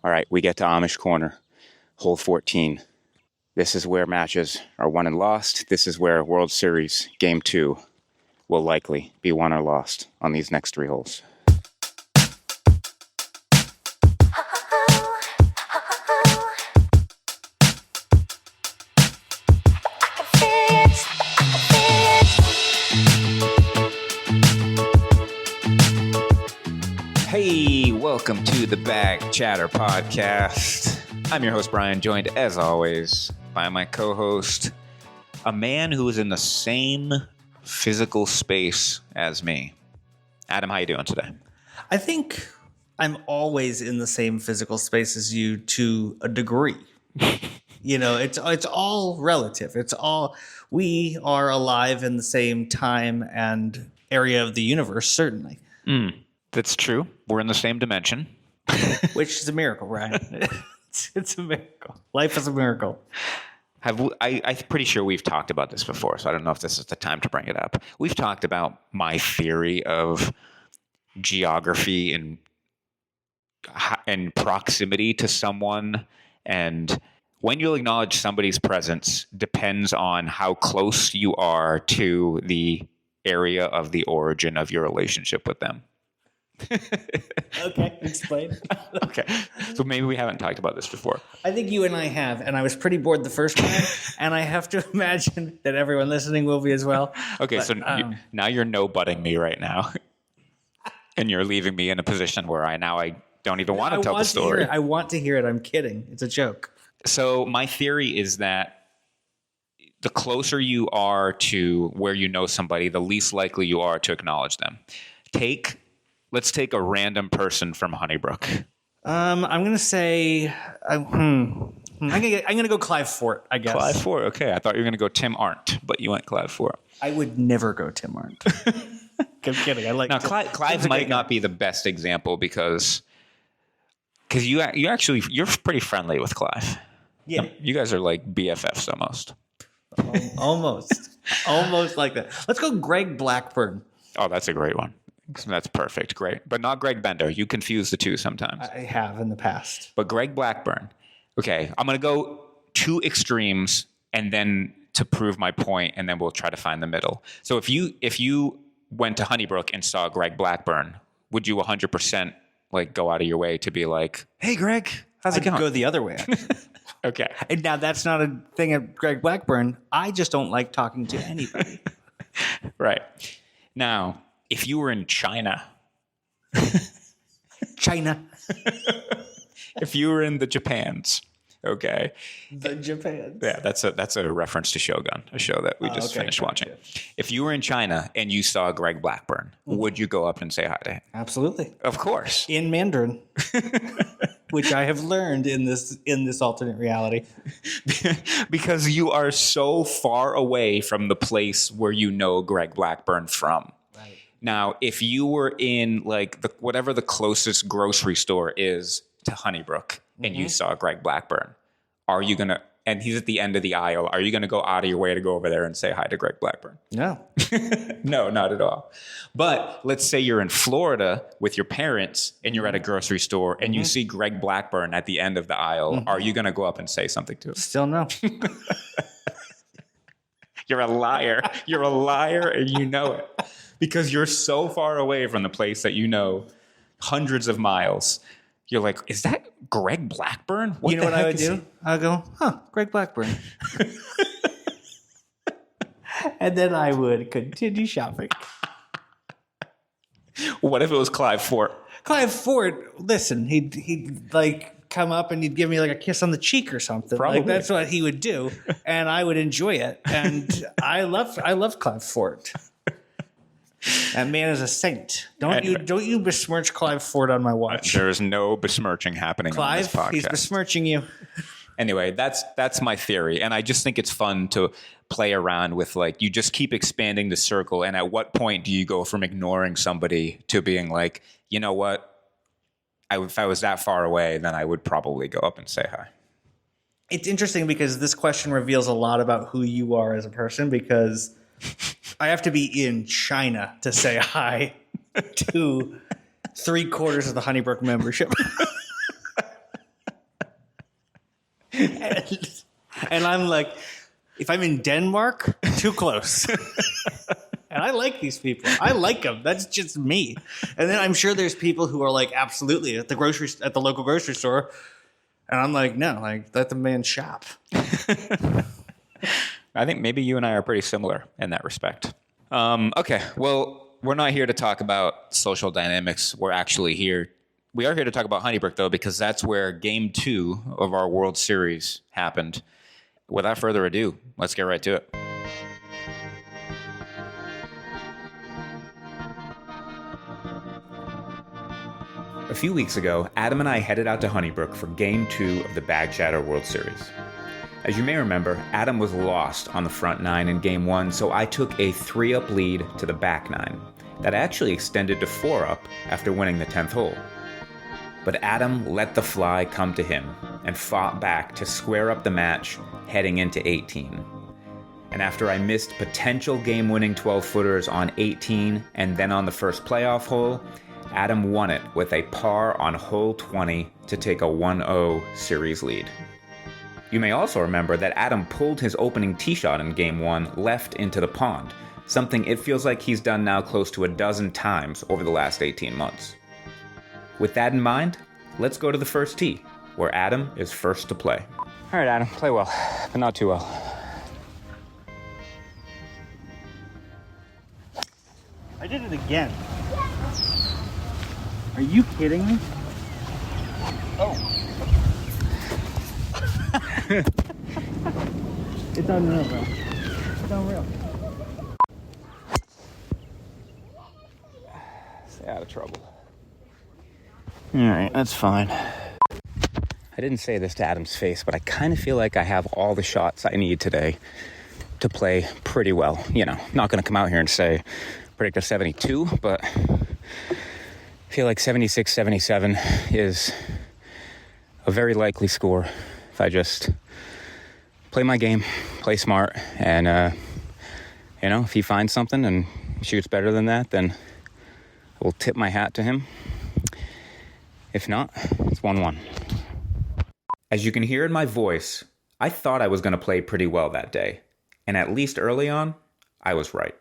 All right, we get to Amish Corner, hole 14. This is where matches are won and lost. This is where World Series Game 2 will likely be won or lost on these next 3 holes. Hey, welcome to the Bag Chatter Podcast. I'm your host, Bryan, joined as always by my co-host, a man who is in the same physical space as me. Adam, how you doing today? I think I'm always in the same physical space as you to a degree. You know, it's all relative. We are alive in the same time and area of the universe, certainly. That's true. We're in the same dimension. Which is a miracle, right? It's a miracle. Life is a miracle. I'm pretty sure we've talked about this before, so I don't know if this is the time to bring it up. We've talked about my theory of geography and proximity to someone, and when you'll acknowledge somebody's presence depends on how close you are to the area of the origin of your relationship with them. Okay, explain. Okay, so maybe we haven't talked about this before. I think you and I have, and I was pretty bored the first time, and I have to imagine that everyone listening will be as well. Okay, but, now you're no-butting me right now, and you're leaving me in a position where I don't even want to tell the story. I want to hear it. I'm kidding. It's a joke. So my theory is that the closer you are to where you know somebody, the least likely you are to acknowledge them. Let's take a random person from Honeybrook. I'm gonna say I'm gonna go Clive Fort, I guess. Clive Fort. Okay, I thought you were gonna go Tim Arndt, but you went Clive Fort. I would never go Tim Arndt. I'm kidding. I like. Now Clive might not be the best example because you're pretty friendly with Clive. Yeah, you guys are like BFFs almost. Almost like that. Let's go Greg Blackburn. Oh, that's a great one. That's perfect. Great. But not Greg Bender. You confuse the two sometimes. I have in the past. But Greg Blackburn. Okay, I'm going to go 2 extremes and then to prove my point, and then we'll try to find the middle. So if you went to Honeybrook and saw Greg Blackburn, would you 100% like go out of your way to be like, "Hey Greg, how's it going?" I'd go the other way. Okay. And now that's not a thing of Greg Blackburn. I just don't like talking to anybody. Right. Now, if you were in China. If you were in the Japans, okay. The Japans. Yeah, that's a reference to Shogun, a show that we just finished watching. Yeah. If you were in China and you saw Greg Blackburn, would you go up and say hi to him? Absolutely. Of course. In Mandarin. Which I have learned in this alternate reality. Because you are so far away from the place where you know Greg Blackburn from. Right. Now, if you were in like whatever the closest grocery store is to Honeybrook and you saw Greg Blackburn, are you going to, and he's at the end of the aisle, are you going to go out of your way to go over there and say hi to Greg Blackburn? No. No, not at all. But let's say you're in Florida with your parents and you're at a grocery store and you see Greg Blackburn at the end of the aisle. Are you going to go up and say something to him? Still no. You're a liar. You're a liar and you know it. Because you're so far away from the place that you know, hundreds of miles. You're like, is that Greg Blackburn? You know what I would do? I'll go, Greg Blackburn. And then I would continue shopping. What if it was Clive Fort? Clive Fort, listen, he'd like come up and he'd give me like a kiss on the cheek or something. Probably. Like that's what he would do, and I would enjoy it. And I love Clive Fort. That man is a saint. Don't you besmirch Clive Fort on my watch. There is no besmirching happening on this podcast. Clive, he's besmirching you. Anyway, that's my theory, and I just think it's fun to play around with, like, you just keep expanding the circle, and at what point do you go from ignoring somebody to being like, you know what, if I was that far away, then I would probably go up and say hi. It's interesting because this question reveals a lot about who you are as a person, because I have to be in China to say hi to 3/4 of the Honeybrook membership. and I'm like, if I'm in Denmark, too close. And I like these people. I like them. That's just me. And then I'm sure there's people who are like, absolutely, at the local grocery store. And I'm like, no, like, let the man shop. I think maybe you and I are pretty similar in that respect. Okay, well, we're not here to talk about social dynamics. We are here to talk about Honeybrook, though, because that's where Game 2 of our World Series happened. Without further ado, let's get right to it. A few weeks ago, Adam and I headed out to Honeybrook for Game 2 of the Bag Chatter World Series. As you may remember, Adam was lost on the front 9 in Game 1, so I took a 3-up lead to the back 9. That actually extended to 4-up after winning the 10th hole. But Adam let the fly come to him and fought back to square up the match heading into 18. And after I missed potential game-winning 12-footers on 18 and then on the first playoff hole, Adam won it with a par on hole 20 to take a 1-0 series lead. You may also remember that Adam pulled his opening tee shot in Game 1 left into the pond, something it feels like he's done now close to a dozen times over the last 18 months. With that in mind, let's go to the first tee, where Adam is first to play. All right, Adam, play well, but not too well. I did it again. Are you kidding me? Oh. It's unreal, bro. It's unreal. Stay out of trouble. All right, that's fine. I didn't say this to Adam's face, but I kind of feel like I have all the shots I need today to play pretty well. You know, not going to come out here and say predict a 72, but I feel like 76, 77 is a very likely score if I just play my game, play smart, and, if he finds something and shoots better than that, then I will tip my hat to him. If not, it's 1-1. As you can hear in my voice, I thought I was going to play pretty well that day, and at least early on, I was right.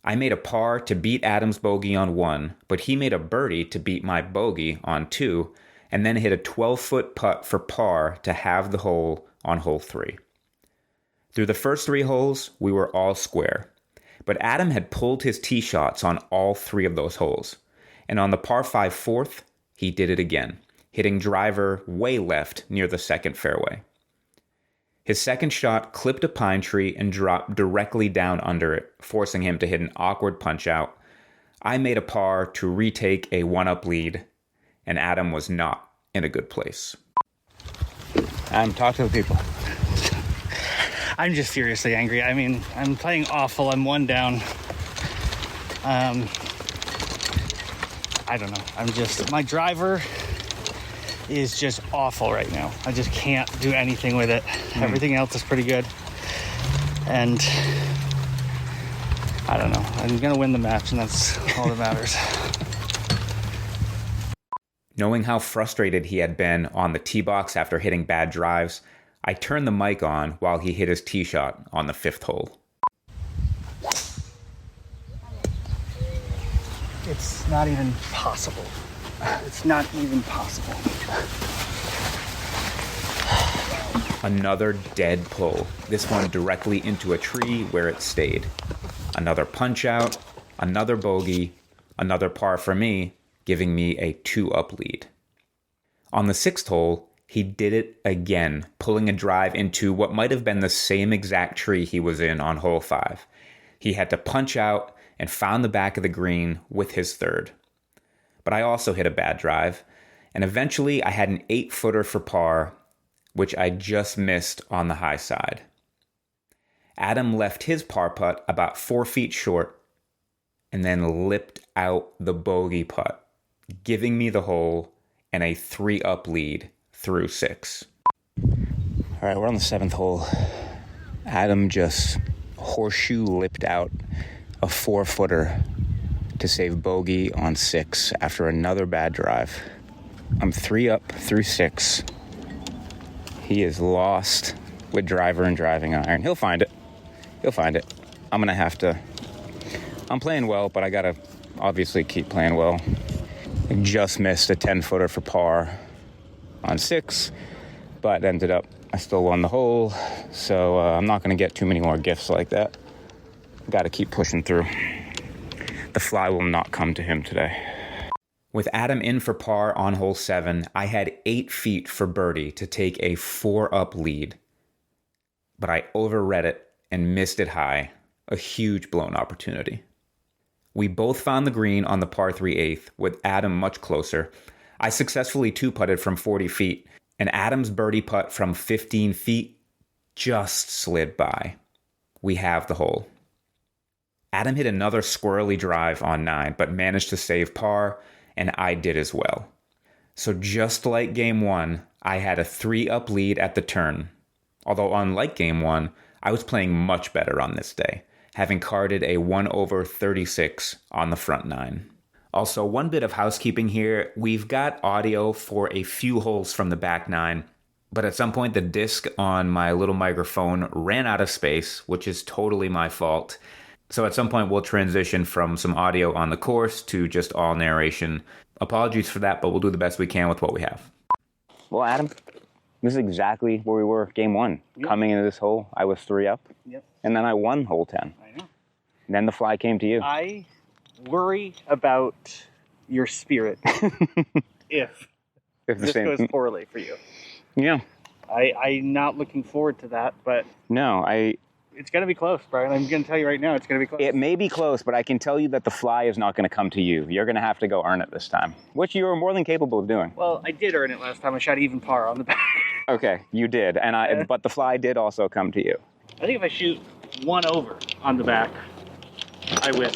I made a par to beat Adam's bogey on 1, but he made a birdie to beat my bogey on 2, and then hit a 12-foot putt for par to halve the hole on hole 3. Through the first 3 holes, we were all square, but Adam had pulled his tee shots on all 3 of those holes, and on the par 5 fourth, he did it again, hitting driver way left near the second fairway. His second shot clipped a pine tree and dropped directly down under it, forcing him to hit an awkward punch-out. I made a par to retake a 1-up lead, and Adam was not in a good place. Adam, talk to the people. I'm just furiously angry. I mean, I'm playing awful. I'm 1 down. I don't know. My driver is just awful right now. I just can't do anything with it. Everything else is pretty good. And I don't know. I'm going to win the match, and that's all that matters. Knowing how frustrated he had been on the tee box after hitting bad drives, I turned the mic on while he hit his tee shot on the 5th hole. It's not even possible. It's not even possible. Another dead pull, this one directly into a tree where it stayed. Another punch out, another bogey, another par for me, giving me a 2-up lead. On the 6th hole, he did it again, pulling a drive into what might have been the same exact tree he was in on hole 5. He had to punch out and found the back of the green with his 3rd. But I also hit a bad drive, and eventually I had an 8-footer for par, which I just missed on the high side. Adam left his par putt about 4 feet short, and then lipped out the bogey putt, giving me the hole and a 3-up lead through 6. All right, we're on the 7th hole. Adam just horseshoe lipped out a 4-footer to save bogey on 6 after another bad drive. I'm 3 up through 6. He is lost with driver and driving iron. He'll find it. I'm going to have to... I'm playing well, but I got to obviously keep playing well. I just missed a 10-footer for par on 6, but ended up, I still won the hole, so I'm not going to get too many more gifts like that. Got to keep pushing through. The fly will not come to him today. With Adam in for par on hole 7, I had 8 feet for birdie to take a 4-up lead. But I overread it and missed it high. A huge blown opportunity. We both found the green on the par 3 8th, with Adam much closer. I successfully 2-putted from 40 feet, and Adam's birdie putt from 15 feet just slid by. We have the hole. Adam hit another squirrely drive on 9, but managed to save par, and I did as well. So just like game 1, I had a 3-up lead at the turn. Although unlike game 1, I was playing much better on this day, having carded a 1/36 on the front 9. Also, one bit of housekeeping here. We've got audio for a few holes from the back 9, but at some point the disc on my little microphone ran out of space, which is totally my fault. So at some point we'll transition from some audio on the course to just all narration. Apologies for that, but we'll do the best we can with what we have. Well, Adam, this is exactly where we were game 1. Yep. Coming into this hole, I was 3 up. Yep. And then I won hole 10. I know. And then the fly came to you. I worry about your spirit if this goes poorly for you. Yeah. I'm not looking forward to that, but no, it's going to be close, Brian. I'm going to tell you right now, it's going to be close. It may be close, but I can tell you that the fly is not going to come to you. You're going to have to go earn it this time, which you were more than capable of doing. Well, I did earn it last time. I shot even par on the back. Okay, you did, and but the fly did also come to you. I think if I shoot 1 over on the back, I win.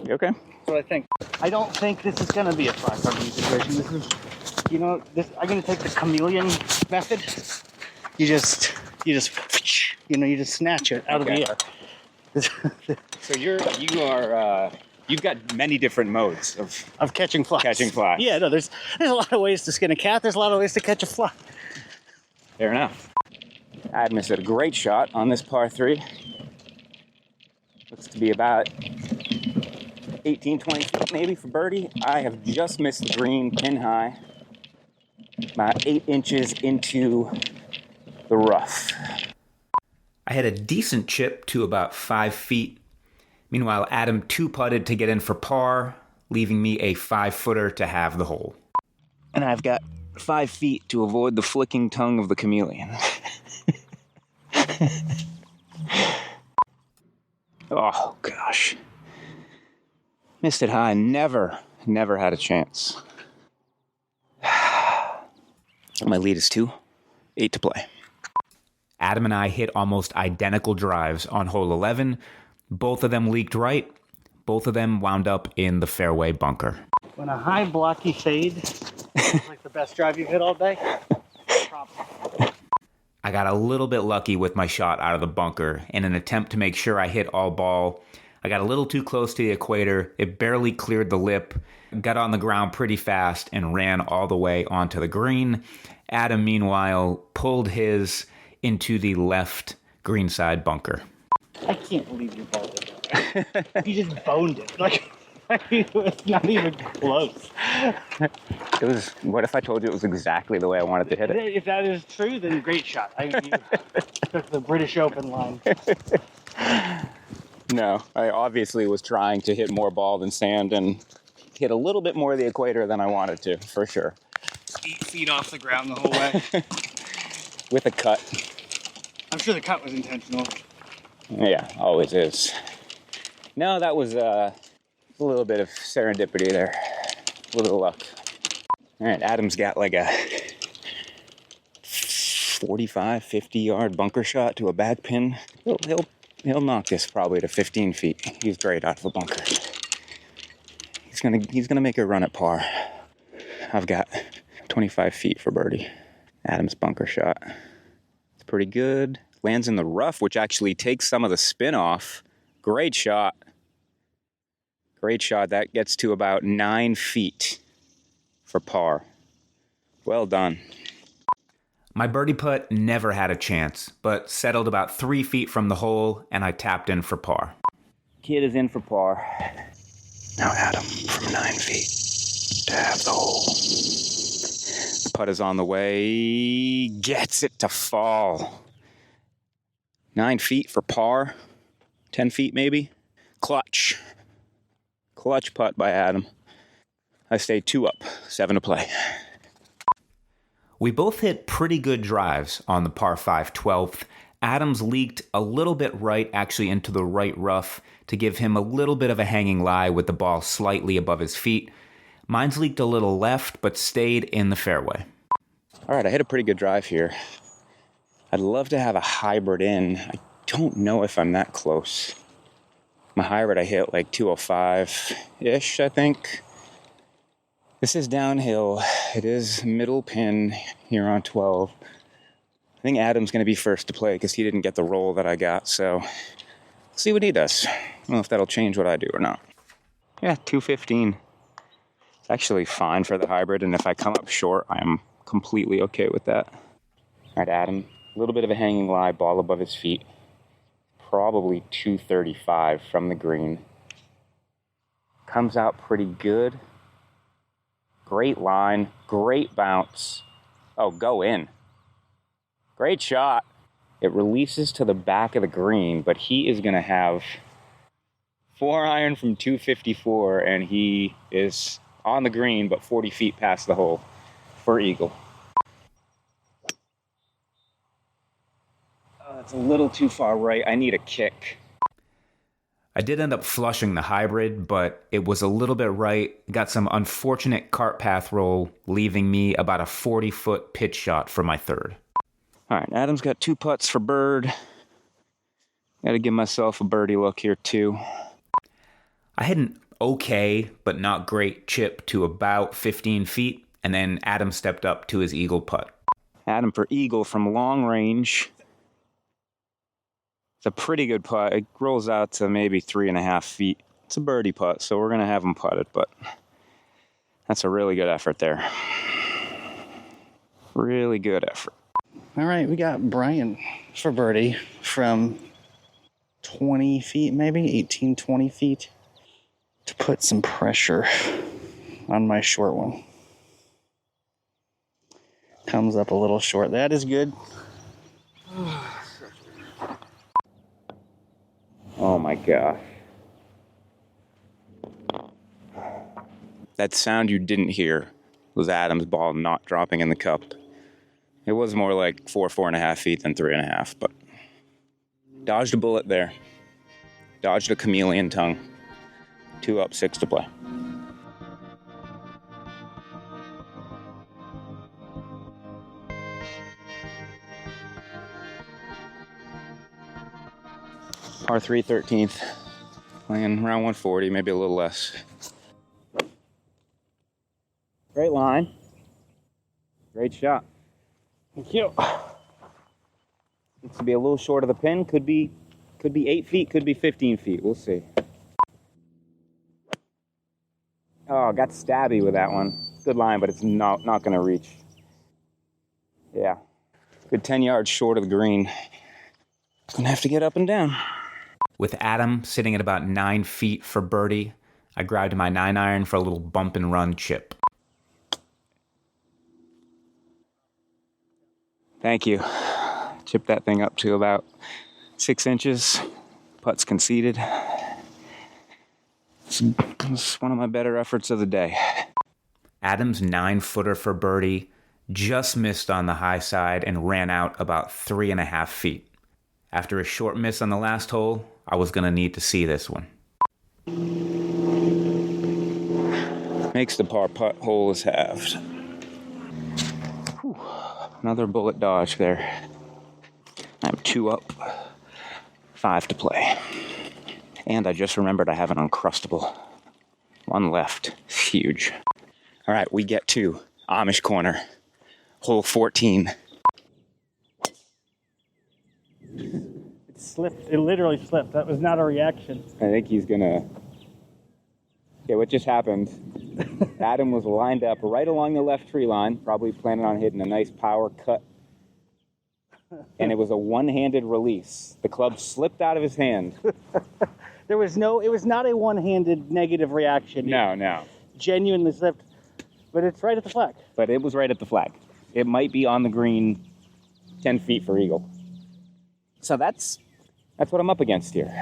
Okay. That's what I think. I don't think this is going to be a fly card situation. This is, I'm going to take the Chameleon method. You just snatch it out of the air. So you've got many different modes of catching flies. Catching flies. Yeah, no, there's a lot of ways to skin a cat. There's a lot of ways to catch a fly. Fair enough. Adam missed a great shot on this par 3. Looks to be about 18, 20 feet maybe for birdie. I have just missed the green pin high, about 8 inches into the rough. I had a decent chip to about 5 feet. Meanwhile, Adam 2-putted to get in for par, leaving me a 5-footer to have the hole. And I've got 5 feet to avoid the flicking tongue of the Chameleon. Oh, gosh. Missed it high. Never had a chance. My lead is 2. 8 to play. Adam and I hit almost identical drives on hole 11. Both of them leaked right. Both of them wound up in the fairway bunker. When a high blocky fade is like the best drive you've hit all day, problem. I got a little bit lucky with my shot out of the bunker. In an attempt to make sure I hit all ball, I got a little too close to the equator. It barely cleared the lip, got on the ground pretty fast, and ran all the way onto the green. Adam, meanwhile, pulled his into the left greenside bunker. I can't believe you balled it. You just boned it. It was not even close. It was. What if I told you it was exactly the way I wanted to hit it? If that is true, then great shot. You took the British Open line. No, I obviously was trying to hit more ball than sand and hit a little bit more of the equator than I wanted to, for sure. 8 feet off the ground the whole way. With a cut. I'm sure the cut was intentional. Yeah, always is. No, that was a little bit of serendipity there. A little luck. All right, Adam's got like a 45, 50-yard bunker shot to a back pin. He'll knock this probably to 15 feet. He's great out of a bunker. He's gonna make a run at par. I've got 25 feet for birdie. Adam's bunker shot. It's pretty good. Lands in the rough, which actually takes some of the spin off. Great shot. Great shot. That gets to about 9 feet for par. Well done. My birdie putt never had a chance, but settled about 3 feet from the hole, and I tapped in for par. Kid is in for par. Now Adam from 9 feet to have the hole. The putt is on the way. Gets it to fall. 9 feet for par. 10 feet maybe. Clutch. Clutch putt by Adam. I stay 2 up, 7 to play. We both hit pretty good drives on the par 5 12th. Adams leaked a little bit right, actually into the right rough, to give him a little bit of a hanging lie with the ball slightly above his feet. Mine's leaked a little left, but stayed in the fairway. All right, I hit a pretty good drive here. I'd love to have a hybrid in. I don't know if I'm that close. My hybrid I hit like 205-ish, I think. This is downhill. It is middle pin here on 12. I think Adam's going to be first to play because he didn't get the roll that I got, so we'll see what he does. I don't know if that'll change what I do or not. Yeah, 215. It's actually fine for the hybrid, and if I come up short, I am completely okay with that. All right, Adam, a little bit of a hanging lie, ball above his feet. Probably 235 from the green. Comes out pretty good. Great line, great bounce. Oh, go in. Great shot. It releases to the back of the green, but he is going to have 4-iron from 254, and he is on the green, but 40 feet past the hole for eagle. It's a little too far right. I need a kick. I did end up flushing the hybrid, but it was a little bit right. Got some unfortunate cart path roll, leaving me about a 40-foot pitch shot for my third. All right, Adam's got 2 putts for bird. Got to give myself a birdie look here, too. I hit an okay, but not great chip to about 15 feet, and then Adam stepped up to his eagle putt. Adam for eagle from long range. It's a pretty good putt. It rolls out to maybe 3.5 feet. It's a birdie putt, so we're going to have him putt it, but that's a really good effort there. Really good effort. All right, we got Bryan for birdie from 20 feet, maybe 18, 20 feet to put some pressure on my short one. Comes up a little short. That is good. Oh my gosh. That sound you didn't hear was Adam's ball not dropping in the cup. It was more like 4.5 feet than 3.5, but dodged a bullet there. Dodged a chameleon tongue. 2 up, 6 to play. Par 3, 13th. Playing around 140, maybe a little less. Great line. Great shot. Thank you. Needs to be a little short of the pin. Could be 8 feet, could be 15 feet. We'll see. Oh, got stabby with that one. Good line, but it's not going to reach. Yeah. Good 10 yards short of the green. Gonna have to get up and down. With Adam sitting at about 9 feet for birdie, I grabbed my 9-iron for a little bump and run chip. Thank you. Chipped that thing up to about 6 inches. Putt's conceded. It's one of my better efforts of the day. Adam's 9-footer for birdie just missed on the high side and ran out about 3.5 feet. After a short miss on the last hole, I was going to need to see this one. Makes the par putt hole is halved. Whew. Another bullet dodge there. I'm 2 up, 5 to play. And I just remembered I have an Uncrustable. 1 left. Huge. All right, we get to Amish Corner. Hole 14. It slipped. It literally slipped. That was not a reaction. I think he's gonna... Okay, what just happened? Adam was lined up right along the left tree line, probably planning on hitting a nice power cut and it was a one-handed release. The club slipped out of his hand. It was not a one-handed negative reaction. No. Genuinely slipped, but it's right at the flag. But it was right at the flag. It might be on the green 10 feet for eagle. So that's what I'm up against here.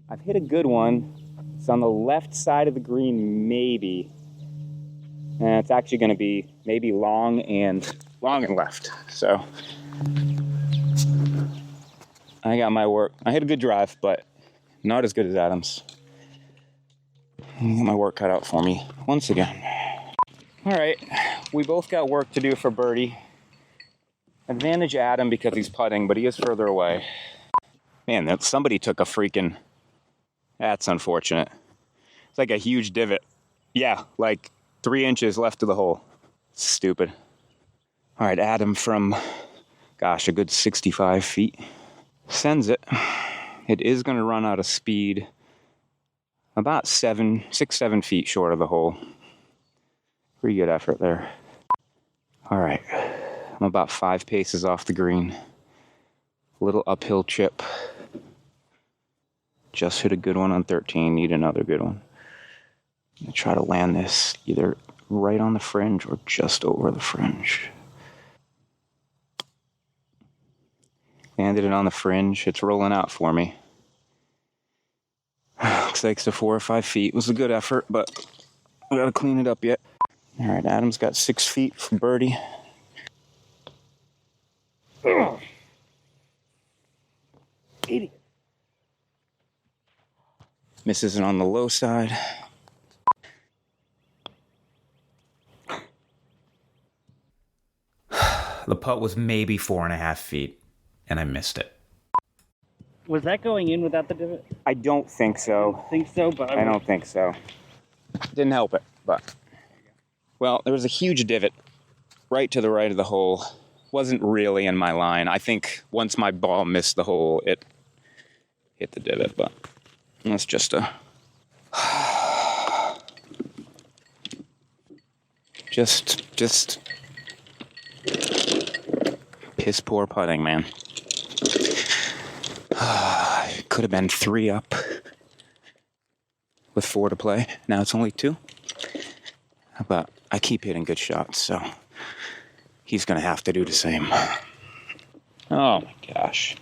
I've hit a good one. It's on the left side of the green, maybe. And it's actually going to be maybe long and left. So I got my work. I hit a good drive, but not as good as Adam's. I got my work cut out for me once again. All right, we both got work to do for birdie. Advantage Adam because he's putting, but he is further away. Man, somebody took a freaking... That's unfortunate. It's like a huge divot. Yeah, like 3 inches left of the hole. Stupid. All right, Adam from, gosh, a good 65 feet. Sends it. It is going to run out of speed about 6, 7 feet short of the hole. Pretty good effort there. All right, I'm about 5 paces off the green. Little uphill chip. Just hit a good one on 13, need another good one. I'm gonna try to land this either right on the fringe or just over the fringe. Landed it on the fringe, it's rolling out for me. Looks like it's to 4 or 5 feet. It was a good effort, but I gotta clean it up yet. All right, Adam's got 6 feet for birdie. Idiot. Misses it on the low side. The putt was maybe 4.5 feet, and I missed it. Was that going in without the divot? I don't think so. I think so, but I don't think so. Didn't help it, but... Well, there was a huge divot right to the right of the hole. Wasn't really in my line. I think once my ball missed the hole, it hit the divot, but that's just a... Just piss poor putting, man. Could have been 3 up with 4 to play. Now it's only 2. But I keep hitting good shots, so he's going to have to do the same. Oh my gosh.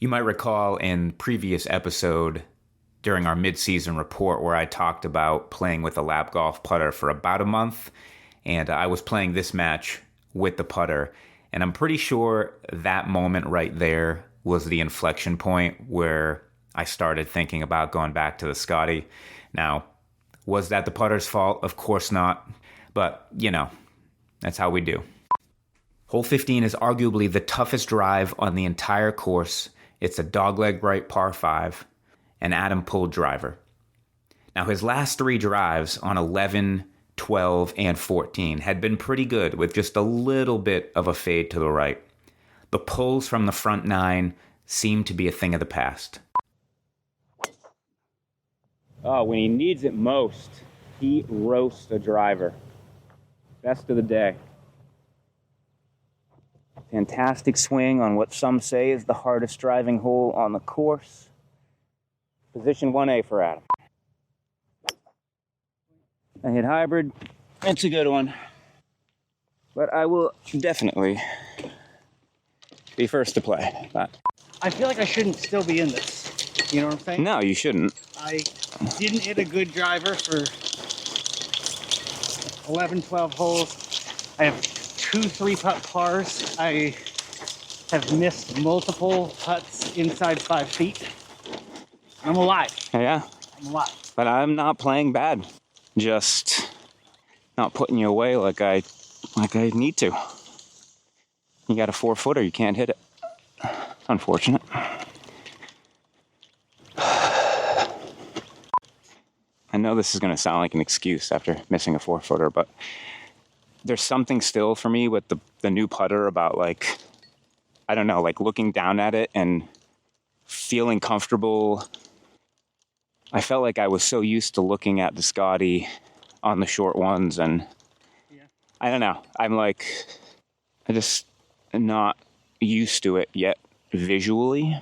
You might recall in previous episode during our mid-season report where I talked about playing with a lap golf putter for about a month, and I was playing this match with the putter, and I'm pretty sure that moment right there was the inflection point where I started thinking about going back to the Scotty. Now, was that the putter's fault? Of course not. But, you know, that's how we do. Hole 15 is arguably the toughest drive on the entire course. It's a dogleg right par 5, and Adam pulled driver. Now, his last 3 drives on 11, 12, and 14 had been pretty good with just a little bit of a fade to the right. The pulls from the front 9 seemed to be a thing of the past. Oh, when he needs it most, he roasts a driver. Best of the day. Fantastic swing on what some say is the hardest driving hole on the course. Position 1A for Adam. I hit hybrid. It's a good one. But I will definitely be first to play. But I feel like I shouldn't still be in this. You know what I'm saying? no, you shouldn't. I didn't hit a good driver for 11, 12 holes. I have 2 3-putt pars. I have missed multiple putts inside 5 feet. I'm alive. Yeah, I'm alive. but I'm not playing bad. Just not putting you away like I need to. You got a 4-footer, you can't hit it. Unfortunate. I know this is going to sound like an excuse after missing a 4-footer, but there's something still for me with the new putter about, like, I don't know, like looking down at it and feeling comfortable. I felt like I was so used to looking at the Scotty on the short ones, and I don't know. I just am not used to it yet visually.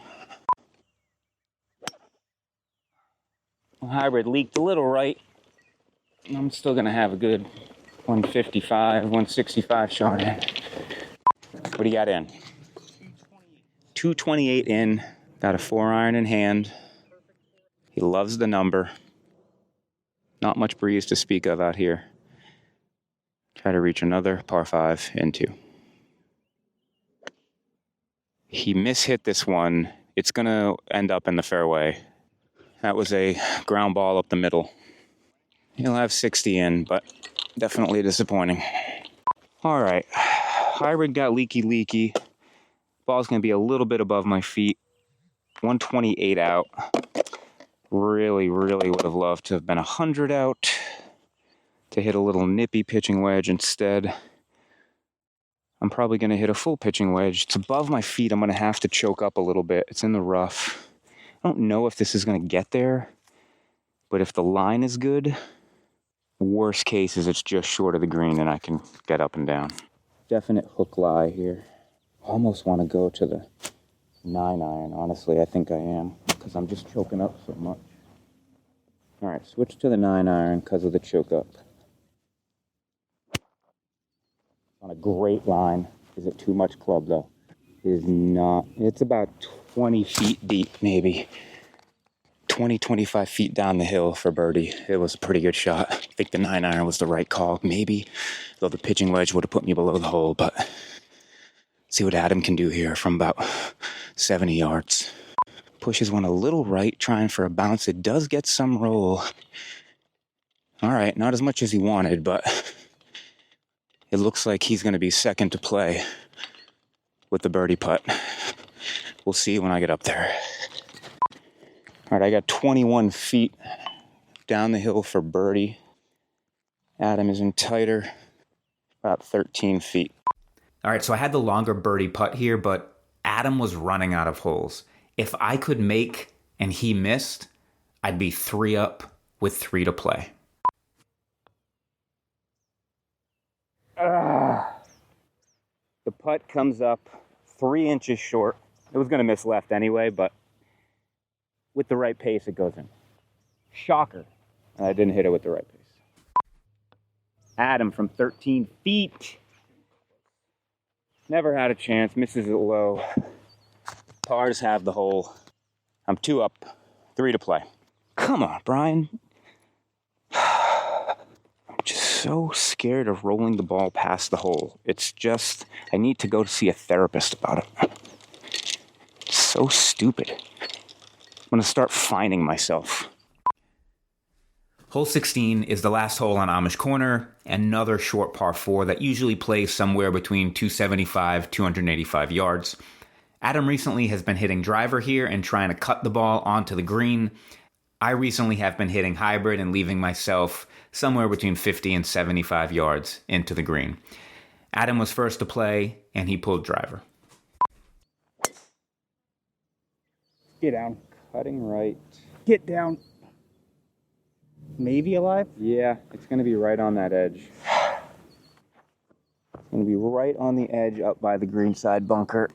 Hybrid leaked a little right. I'm still going to have a good 155, 165 shot in. What do you got in? 228 in. Got a 4-iron in hand. He loves the number. Not much breeze to speak of out here. Try to reach another par 5 into. He mishit this one. It's going to end up in the fairway. That was a ground ball up the middle. He'll have 60 in, but definitely disappointing. All right. Hybrid got leaky. Ball's going to be a little bit above my feet. 128 out. Really would have loved to have been 100 out to hit a little nippy pitching wedge instead. I'm probably going to hit a full pitching wedge. It's above my feet. I'm going to have to choke up a little bit. It's in the rough. I don't know if this is going to get there, but if the line is good, worst case is it's just short of the green and I can get up and down. Definite hook lie here. Almost want to go to the 9-iron. Honestly, I think I am because I'm just choking up so much. All right, switch to the 9-iron because of the choke up. On a great line. Is it too much club though? It is not. It's about 20 feet deep, maybe. 20, 25 feet down the hill for birdie. It was a pretty good shot. I think the 9-iron was the right call, maybe. Though the pitching wedge would have put me below the hole, but see what Adam can do here from about 70 yards. Pushes one a little right, trying for a bounce. It does get some roll. All right, not as much as he wanted, but it looks like he's going to be second to play with the birdie putt. We'll see when I get up there. All right, I got 21 feet down the hill for birdie. Adam is in tighter, about 13 feet. All right, so I had the longer birdie putt here, but Adam was running out of holes. If I could make and he missed, I'd be 3 up with 3 to play. The putt comes up 3 inches short. It was going to miss left anyway, but with the right pace, it goes in. Shocker. I didn't hit it with the right pace. Adam from 13 feet. Never had a chance. Misses it low. Pars have the hole. I'm 2 up, 3 to play. Come on, Bryan. I'm just so scared of rolling the ball past the hole. It's just, I need to go see a therapist about it. It's so stupid. I'm going to start fining myself. Hole 16 is the last hole on Amish Corner, another short par 4 that usually plays somewhere between 275, 285 yards. Adam recently has been hitting driver here and trying to cut the ball onto the green. I recently have been hitting hybrid and leaving myself somewhere between 50 and 75 yards into the green. Adam was first to play, and he pulled driver. Get down. Cutting right. Get down. Maybe alive? Yeah, it's going to be right on that edge. It's going to be right on the edge up by the greenside bunker.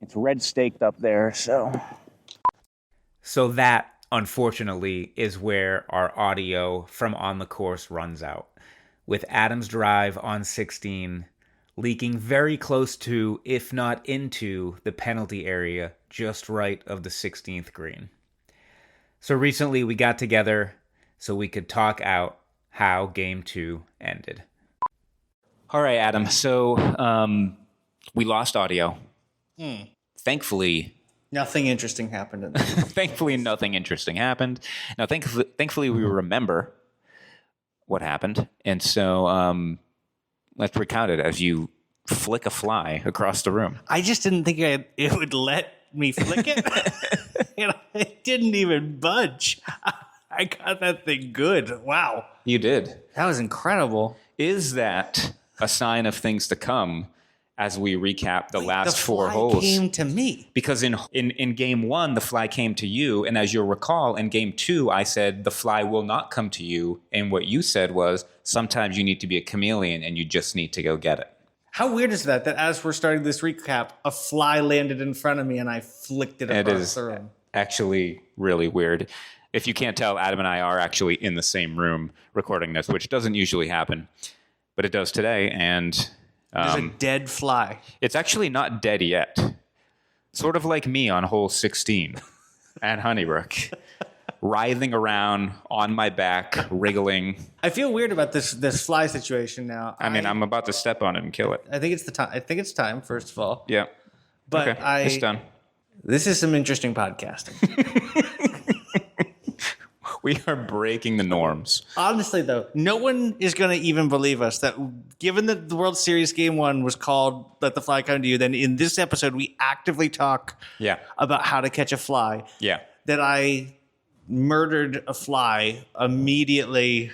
It's red staked up there, so... So that, unfortunately, is where our audio from on the course runs out. With Adam's drive on 16 leaking very close to, if not into, the penalty area just right of the 16th green. So recently we got together so we could talk out how Game 2 ended. All right, Adam. So we lost audio. Thankfully, Nothing interesting happened in that. thankfully, nothing interesting happened. Now, thankfully, we remember what happened, and so let's recount it as you flick a fly across the room. I just didn't think it would let me flick it. It didn't even budge. I got that thing good. Wow. You did. That was incredible. Is that a sign of things to come as we recap the Wait, last the 4 fly holes. came to me. Because in game 1, the fly came to you. And as you'll recall, in game 2, I said the fly will not come to you. And what you said was sometimes you need to be a chameleon and you just need to go get it. How weird is that as we're starting this recap, a fly landed in front of me and I flicked it It across is the room? actually really weird. If you can't tell, Adam and I are actually in the same room recording this, which doesn't usually happen, but it does today. And There's a dead fly. it's actually not dead yet. Sort of like me on hole 16 at Honeybrook, writhing around on my back, wriggling. I feel weird about this fly situation now. I mean, I'm about to step on it and kill it. I think it's the time. I think it's time. First of all, Yeah. but Okay, it's done. This is some interesting podcasting. We are breaking the norms. Honestly, though, no one is going to even believe us that given that the World Series Game 1 was called Let the Fly Come to You, then in this episode, we actively talk Yeah. about how to catch a fly, Yeah. that I murdered a fly immediately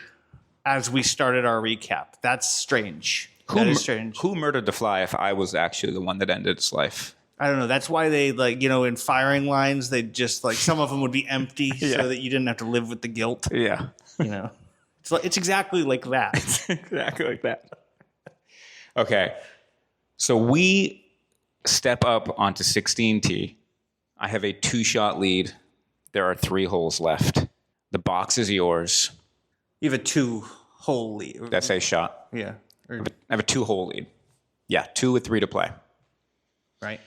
as we started our recap. That's strange. That is strange. Who murdered the fly if I was actually the one that ended its life? I don't know. That's why they, like, you know, in firing lines, they just, like, some of them would be empty so that you didn't have to live with the guilt. Yeah. You know, it's exactly like that. Exactly like that. Okay. So we step up onto 16T. I have a 2-shot lead. There are 3 holes left. The box is yours. You have a 2-hole lead. That's a shot. Yeah. Or- I have a 2-hole lead. Yeah, 2 with 3 to play. right.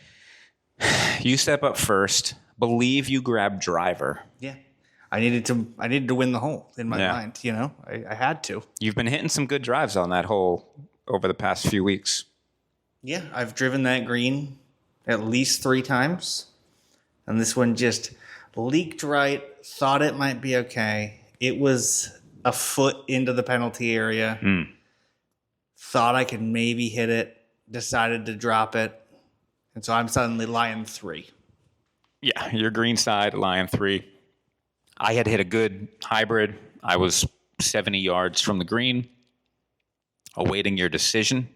You step up first. Believe you grab driver. Yeah. I needed to win the hole in my Yeah. mind. You know, I had to. You've been hitting some good drives on that hole over the past few weeks. Yeah. I've driven that green at least 3 times. And this one just leaked right. Thought it might be okay. It was a foot into the penalty area. Thought I could maybe hit it. Decided to drop it. And so I'm suddenly lying 3. Yeah, your green side, line 3. I had hit a good hybrid. I was 70 yards from the green, awaiting your decision.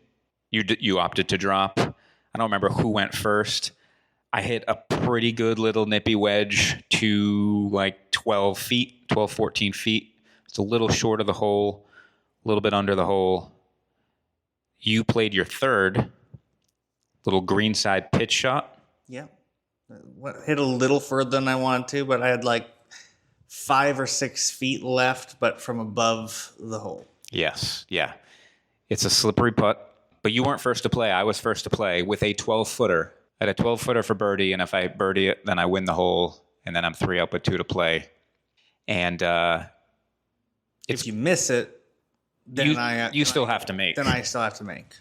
You opted to drop. I don't remember who went first. I hit a pretty good little nippy wedge to like 12 feet, 12, 14 feet. It's a little short of the hole, a little bit under the hole. You played your third little green side pitch shot. Yeah. Hit a little further than I wanted to, but I had like 5 or 6 feet left, but from above the hole. Yes, yeah. It's a slippery putt, but you weren't first to play. I was first to play with a 12-footer. I had a 12-footer for birdie, and if I birdie it, then I win the hole, and then I'm 3 up with 2 to play. And If you miss it, then you still have to make. Then I still have to make.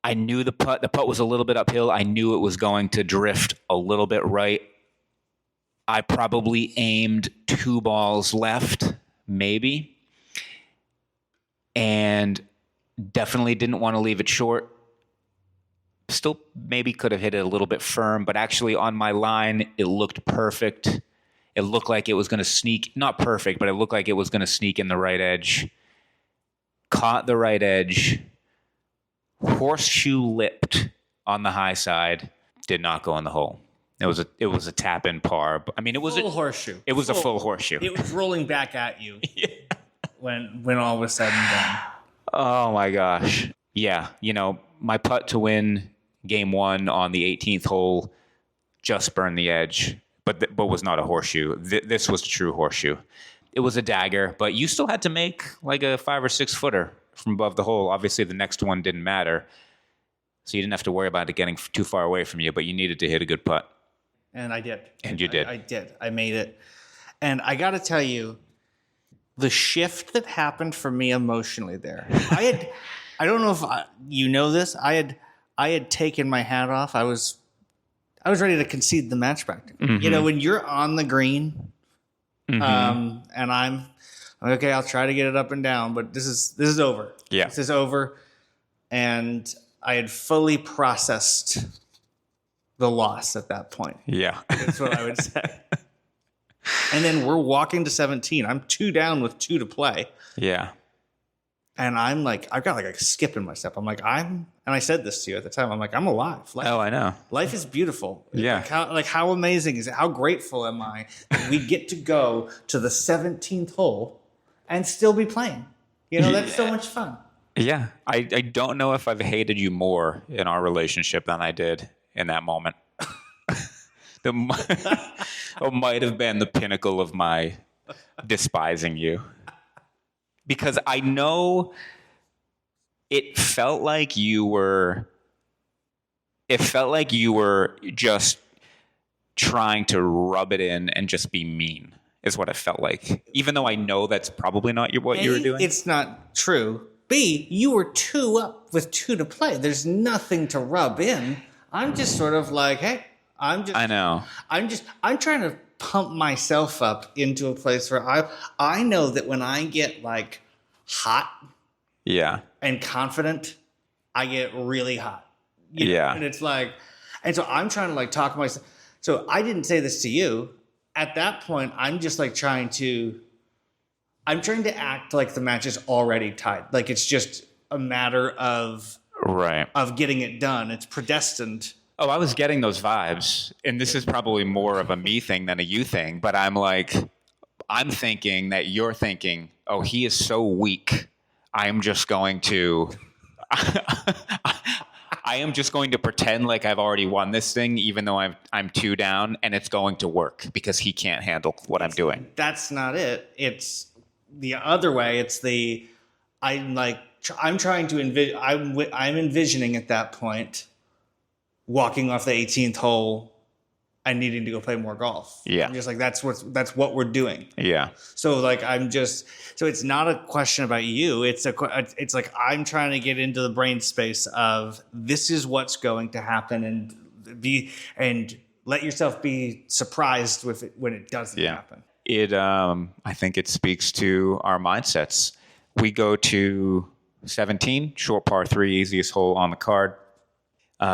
I knew the putt was a little bit uphill. I knew it was going to drift a little bit right. I probably aimed 2 balls left, maybe. And definitely didn't want to leave it short. Still maybe could have hit it a little bit firm, but actually on my line, it looked perfect. It looked like it was going to sneak, not perfect, but it looked like it was going to sneak in the right edge. Caught the right edge. Horseshoe lipped on the high side, did not go in the hole. It was a tap in par. I mean, it was Full a horseshoe. It was a full horseshoe. It was rolling back at you when all was said and done. Oh my gosh. Yeah, my putt to win game 1 on the 18th hole just burned the edge, but was not a horseshoe. This was a true horseshoe. It was a dagger, but you still had to make like a 5 or 6 footer from above the hole. Obviously, the next one didn't matter, so you didn't have to worry about it getting too far away from you, but you needed to hit a good putt. And I did. And you did. I did. I made it. And I got to tell you, the shift that happened for me emotionally there. I don't know if you know this. I had taken my hat off. I was ready to concede the match practically. Mm-hmm. When you're on the green, and I'm okay, I'll try to get it up and down, but this is over. Yeah. This is over. And I had fully processed the loss at that point. Yeah. That's what I would say. And then we're walking to 17. I'm 2 down with 2 to play. Yeah. And I'm like, I've got like a skip in my step. I'm like, and I said this to you at the time. I'm like, I'm alive. I know. Life is beautiful. Yeah. How amazing is it? How grateful am I that we get to go to the 17th hole and still be playing? You know, that's so much fun. Yeah. I don't know if I've hated you more in our relationship than I did in that moment. It might have been the pinnacle of my despising you. Because I know it felt like you were just trying to rub it in and just be mean, is what it felt like. Even though I know that's probably not what you were doing. It's not true. B, you were 2 up with 2 to play. There's nothing to rub in. I'm just sort of like, hey, I know. I'm trying to pump myself up into a place where I know that when I get like hot and confident, I get really hot. You know? And it's like, and so I'm trying to like talk myself. So I didn't say this to you. At that point, I'm just like trying to act like the match is already tied. Like it's just a matter of getting it done. It's predestined. Oh, I was getting those vibes. And this is probably more of a me thing than a you thing. But I'm thinking that you're thinking, oh, he is so weak. I am just going to pretend like I've already won this thing, even though I'm 2 down, and it's going to work because he can't handle what I'm doing. That's not it. It's the other way. It's I'm envisioning at that point walking off the 18th hole and needing to go play more golf. Yeah. I'm just like, that's what we're doing. Yeah. So like, so it's not a question about you. It's like, I'm trying to get into the brain space of this is what's going to happen and let yourself be surprised with it when it doesn't happen. I think it speaks to our mindsets. We go to 17, short par 3, easiest hole on the card.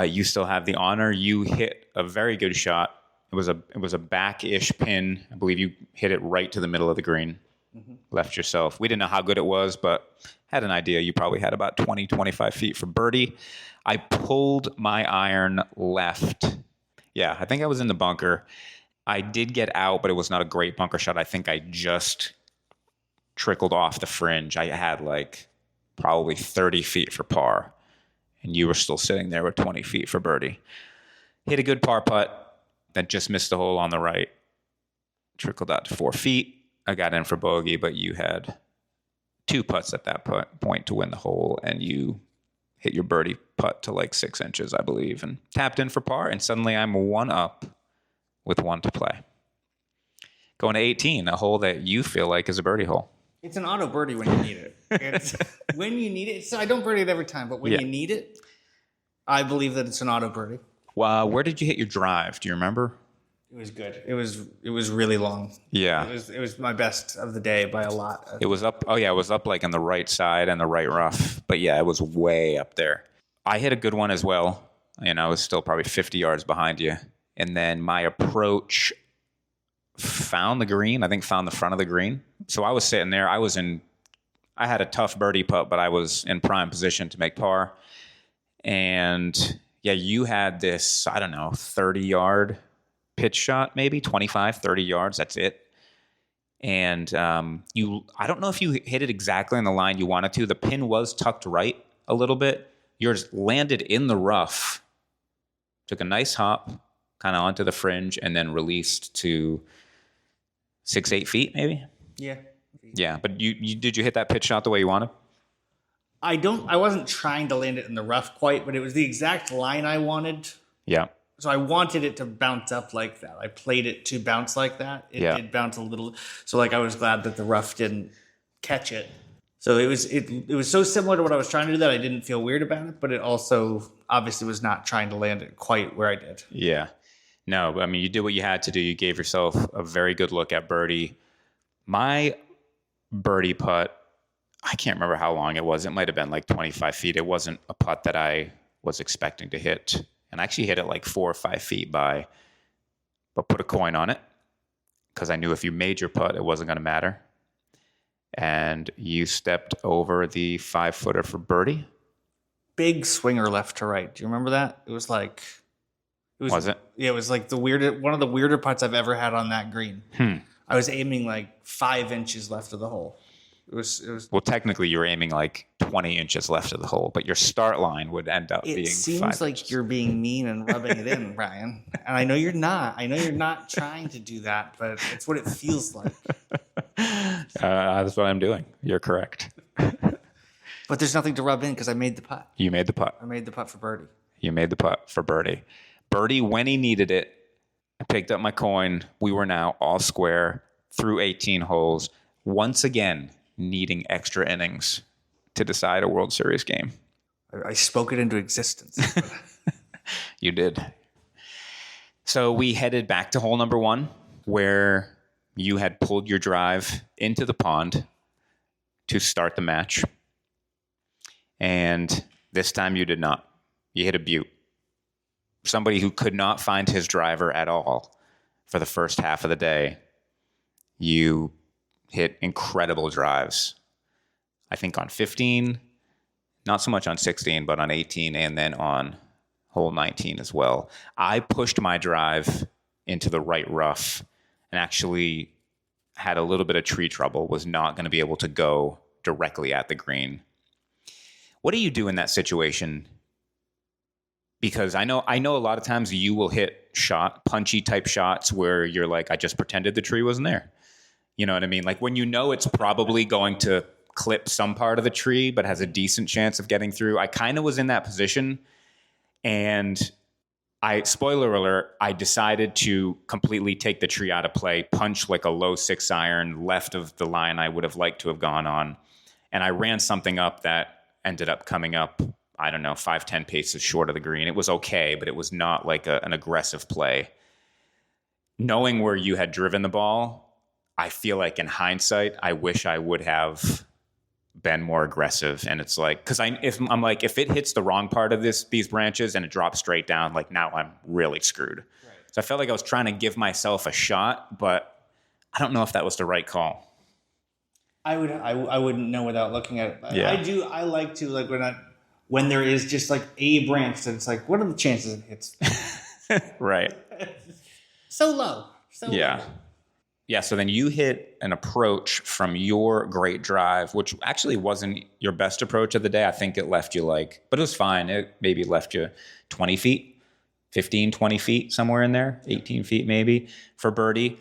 You still have the honor. You hit a very good shot. It was a back-ish pin. I believe you hit it right to the middle of the green. Mm-hmm. Left yourself. We didn't know how good it was, but had an idea. You probably had about 20, 25 feet for birdie. I pulled my iron left. Yeah, I think I was in the bunker. I did get out, but it was not a great bunker shot. I think I just trickled off the fringe. I had like probably 30 feet for par. And you were still sitting there with 20 feet for birdie. Hit a good par putt, then just missed the hole on the right. Trickled out to 4 feet. I got in for bogey, but you had 2 putts at that point to win the hole, and you hit your birdie putt to like 6 inches, I believe, and tapped in for par, and suddenly I'm 1 up with 1 to play. Going to 18, a hole that you feel like is a birdie hole. It's an auto birdie when you need it. It's when you need it. So I don't birdie it every time, but when you need it, I believe that it's an auto birdie. Well, where did you hit your drive? Do you remember? It was good. It was really long. Yeah. It was my best of the day by a lot. It was up. Oh yeah, it was up like on the right side and the right rough. But yeah, it was way up there. I hit a good one as well. And I was still probably 50 yards behind you. And then my approach found the green. I think found the front of the green. So I was sitting there. I had a tough birdie putt, but I was in prime position to make par. And yeah, you had this, I don't know, 30-yard pitch shot, maybe 25, 30 yards. That's it. And I don't know if you hit it exactly on the line you wanted to. The pin was tucked right a little bit. Yours landed in the rough, took a nice hop kind of onto the fringe, and then released to 6-8 feet maybe. Yeah. Yeah, but did you hit that pitch shot the way you wanted? I wasn't trying to land it in the rough quite, but it was the exact line I wanted. Yeah. So I wanted it to bounce up like that. I played it to bounce like that. It did bounce a little. So like I was glad that the rough didn't catch it. So it was so similar to what I was trying to do that I didn't feel weird about it, but it also obviously was not trying to land it quite where I did. Yeah. No, I mean, you did what you had to do. You gave yourself a very good look at birdie. My birdie putt, I can't remember how long it was. It might have been like 25 feet. It wasn't a putt that I was expecting to hit. And I actually hit it like 4 or 5 feet by, but put a coin on it because I knew if you made your putt, it wasn't going to matter. And you stepped over the 5-footer for birdie. Big swinger left to right. Do you remember that? It was like Was it? Yeah, it was like one of the weirder putts I've ever had on that green. I was aiming like 5 inches left of the hole. It was. Well, technically, you were aiming like 20 inches left of the hole, but your start line would end up being. It seems 5 like inches. you're being mean and rubbing it in, Bryan. And I know you're not. I know you're not trying to do that, but it's what it feels like. That's what I'm doing. You're correct. But there's nothing to rub in because I made the putt. You made the putt. I made the putt for birdie. You made the putt for birdie. Birdie, when he needed it, I picked up my coin. We were now all square through 18 holes. Once again, needing extra innings to decide a World Series game. I spoke it into existence. You did. So we headed back to hole number 1, where you had pulled your drive into the pond to start the match. And this time you did not. You hit a butte. Somebody who could not find his driver at all for the first half of the day. You hit incredible drives. I think on 15, not so much on 16, but on 18 and then on hole 19 as well. I pushed my drive into the right rough and actually had a little bit of tree trouble, was not going to be able to go directly at the green. What do you do in that situation? Because I know a lot of times you will hit punchy type shots where you're like, I just pretended the tree wasn't there. You know what I mean? Like when you know it's probably going to clip some part of the tree, but has a decent chance of getting through. I kind of was in that position, and spoiler alert, I decided to completely take the tree out of play, punch like a low 6 iron left of the line I would have liked to have gone on. And I ran something up that ended up coming up, I don't know, 5-10 paces short of the green. It was okay, but it was not like an aggressive play. Knowing where you had driven the ball, I feel like in hindsight, I wish I would have been more aggressive. And it's like, because if it hits the wrong part of these branches and it drops straight down, like now I'm really screwed. Right. So I felt like I was trying to give myself a shot, but I don't know if that was the right call. I wouldn't know without looking at it. Yeah. I like to, like, when there is just like a branch that it's like, what are the chances it hits? Right. So low. Yeah. Yeah, so then you hit an approach from your great drive, which actually wasn't your best approach of the day. I think it left you but it was fine. It maybe left you 20 feet, 15, 20 feet, somewhere in there, 18 feet maybe for birdie.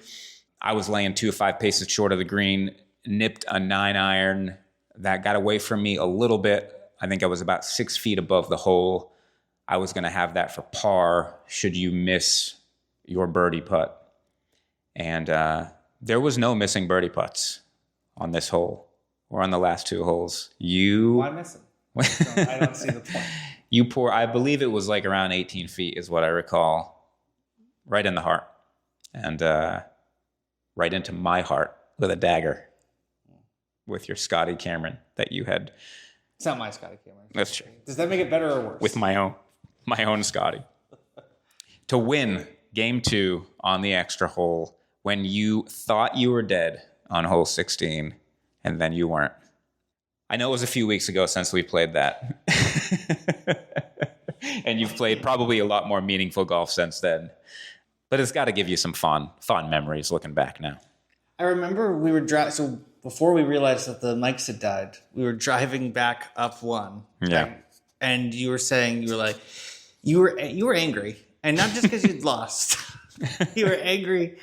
I was laying 2 or 5 paces short of the green, nipped a 9 iron that got away from me a little bit. I think I was about 6 feet above the hole. I was going to have that for par should you miss your birdie putt. And there was no missing birdie putts on this hole or on the last 2 holes. Why miss them? I don't see the point. I believe it was like around 18 feet is what I recall, right in the heart. And right into my heart with a dagger with your Scotty Cameron that you had. It's not my Scotty Cameron. That's true. Does that make it better or worse? With my own Scotty. To win game 2 on the extra hole when you thought you were dead on hole 16 and then you weren't. I know it was a few weeks ago since we played that. And you've played probably a lot more meaningful golf since then. But it's got to give you some fond memories looking back now. I remember we were driving. So before we realized that the mics had died, we were driving back up 1. Yeah. And you were saying, you were angry. And not just because you'd lost. You were angry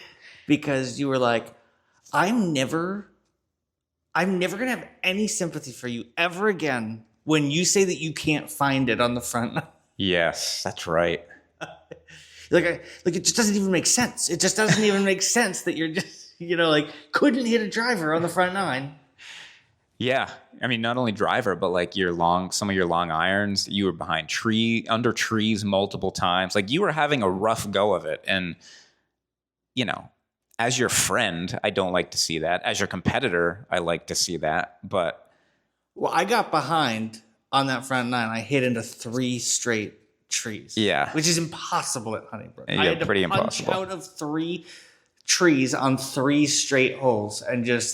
because you were like, I'm never going to have any sympathy for you ever again when you say that you can't find it on the front. Yes, that's right. Like it just doesn't even make sense. It just doesn't even make sense that you're just, couldn't hit a driver on the front 9. Yeah. I mean, not only driver, but like some of your long irons, you were behind under trees multiple times. Like you were having a rough go of it. And, as your friend, I don't like to see that. As your competitor, I like to see that. But well, I got behind on that front 9. I hit into 3 straight trees. Yeah. Which is impossible at Honeybrook. Yeah, I had to pretty punch impossible. out of 3 trees on 3 straight holes and just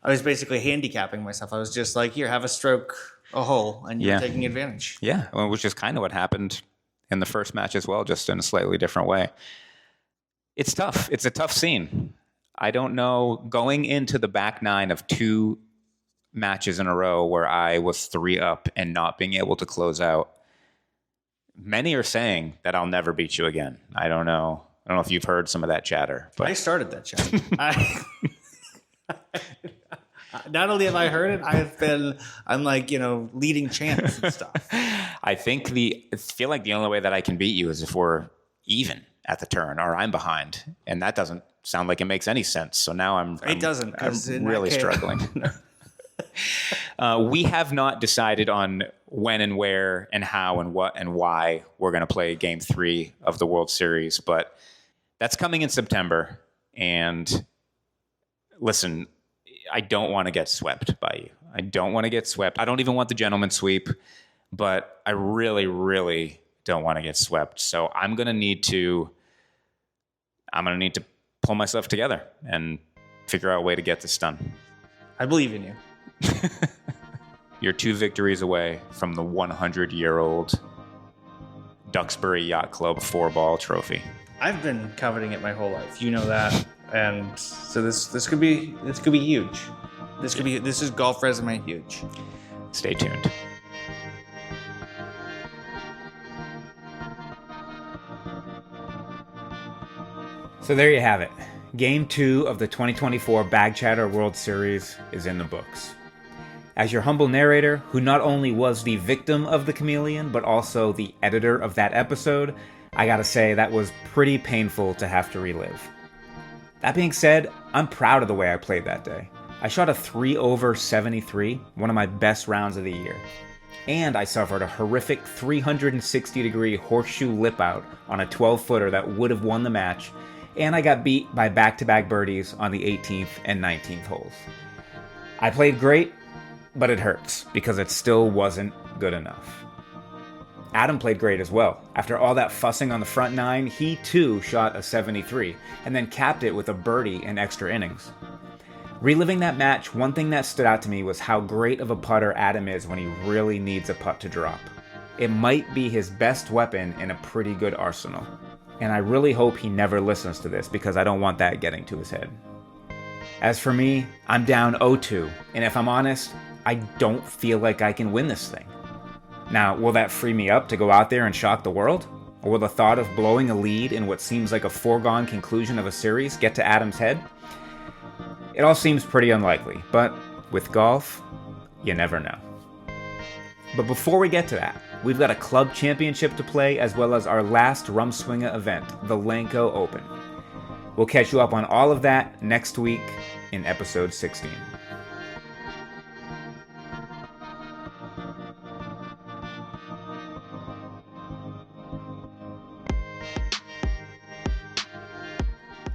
I was basically handicapping myself. I was just like, here, have a stroke, a hole, and you're taking advantage. Yeah, well, which is kind of what happened in the first match as well, just in a slightly different way. It's tough. It's a tough scene. I don't know. Going into the back nine of 2 matches in a row where I was 3 up and not being able to close out, many are saying that I'll never beat you again. I don't know. I don't know if you've heard some of that chatter. But I started that chatter. Not only have I heard it, I'm like, leading chants and stuff. I feel like the only way that I can beat you is if we're even at the turn or I'm behind. And that doesn't sound like it makes any sense. So now I'm really struggling. We have not decided on when and where and how and what and why we're going to play Game 3 of the World Series, but that's coming in September. And listen, I don't want to get swept by you. I don't want to get swept. I don't even want the gentleman sweep, but I really, really don't want to get swept. So I'm going to need to pull myself together and figure out a way to get this done. I believe in you. You're 2 victories away from the 100-year-old Duxbury Yacht Club 4-ball trophy. I've been coveting it my whole life. You know that. And so this could be huge. This is golf resume huge. Stay tuned. So there you have it. Game 2 of the 2024 Bag Chatter World Series is in the books. As your humble narrator, who not only was the victim of the Chameleon, but also the editor of that episode, I gotta say that was pretty painful to have to relive. That being said, I'm proud of the way I played that day. I shot a 3 over 73, one of my best rounds of the year. And I suffered a horrific 360-degree horseshoe lip out on a 12-footer that would have won the match, and I got beat by back-to-back birdies on the 18th and 19th holes. I played great, but it hurts because it still wasn't good enough. Adam played great as well. After all that fussing on the front 9, he too shot a 73, and then capped it with a birdie in extra innings. Reliving that match, one thing that stood out to me was how great of a putter Adam is when he really needs a putt to drop. It might be his best weapon in a pretty good arsenal. And I really hope he never listens to this because I don't want that getting to his head. As for me, I'm down 0-2, and if I'm honest, I don't feel like I can win this thing. Now, will that free me up to go out there and shock the world? Or will the thought of blowing a lead in what seems like a foregone conclusion of a series get to Adam's head? It all seems pretty unlikely, but with golf, you never know. But before we get to that, we've got a club championship to play as well as our last Rumswinga event, the Lanco Open. We'll catch you up on all of that next week in episode 16.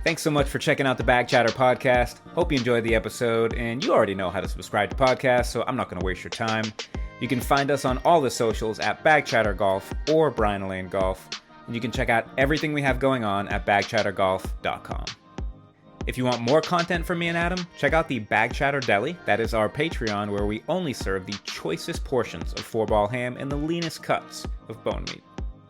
Thanks so much for checking out the Bag Chatter podcast. Hope you enjoyed the episode, and you already know how to subscribe to podcasts, so I'm not going to waste your time. You can find us on all the socials at Bag Chatter Golf or Bryan Lane Golf, and you can check out everything we have going on at bagchattergolf.com. If you want more content from me and Adam, check out the Bag Chatter Deli. That is our Patreon where we only serve the choicest portions of 4-ball ham and the leanest cuts of bone meat.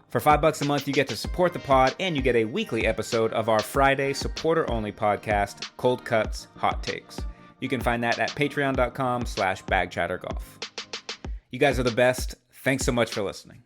For $5 a month, you get to support the pod, and you get a weekly episode of our Friday supporter-only podcast, Cold Cuts, Hot Takes. You can find that at patreon.com/bagchattergolf. You guys are the best. Thanks so much for listening.